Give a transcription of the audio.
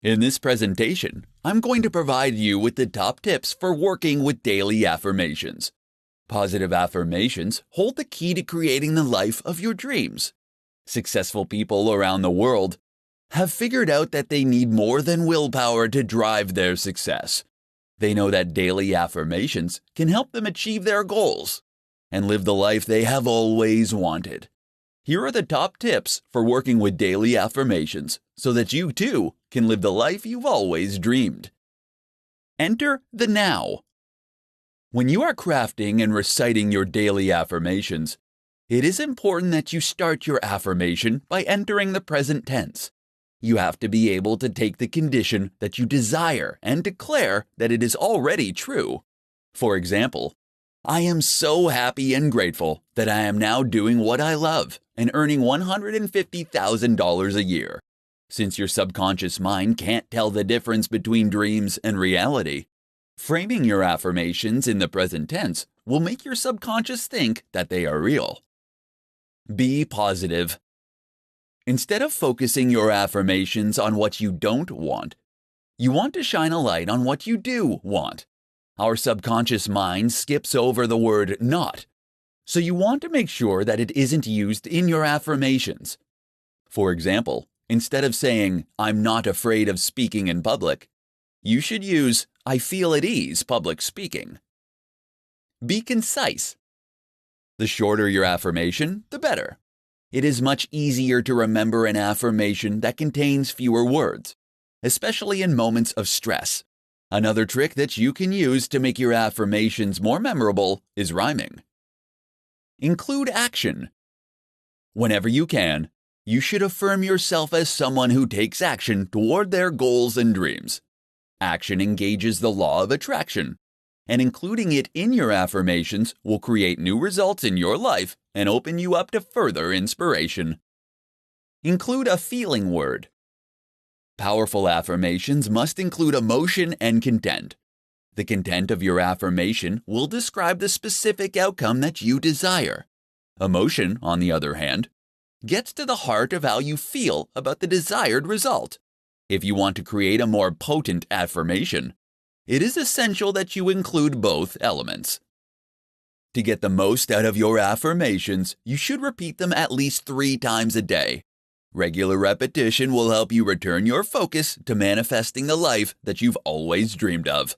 In this presentation, I'm going to provide you with the top tips for working with daily affirmations. Positive affirmations hold the key to creating the life of your dreams. Successful people around the world have figured out that they need more than willpower to drive their success. They know that daily affirmations can help them achieve their goals and live the life they have always wanted. Here are the top tips for working with daily affirmations so that you too can live the life you've always dreamed. Enter the now. When you are crafting and reciting your daily affirmations, it is important that you start your affirmation by entering the present tense. You have to be able to take the condition that you desire and declare that it is already true. For example, I am so happy and grateful that I am now doing what I love and earning $150,000 a year. Since your subconscious mind can't tell the difference between dreams and reality, framing your affirmations in the present tense will make your subconscious think that they are real. Be positive. Instead of focusing your affirmations on what you don't want, you want to shine a light on what you do want. Our subconscious mind skips over the word not, so you want to make sure that it isn't used in your affirmations. For example, instead of saying, I'm not afraid of speaking in public, you should use, I feel at ease public speaking. Be concise. The shorter your affirmation, the better. It is much easier to remember an affirmation that contains fewer words, especially in moments of stress. Another trick that you can use to make your affirmations more memorable is rhyming. Include action. Whenever you can, you should affirm yourself as someone who takes action toward their goals and dreams. Action engages the law of attraction, and including it in your affirmations will create new results in your life and open you up to further inspiration. Include a feeling word. Powerful affirmations must include emotion and content. The content of your affirmation will describe the specific outcome that you desire. Emotion, on the other hand, gets to the heart of how you feel about the desired result. If you want to create a more potent affirmation, it is essential that you include both elements. To get the most out of your affirmations, you should repeat them at least 3 times a day. Regular repetition will help you return your focus to manifesting the life that you've always dreamed of.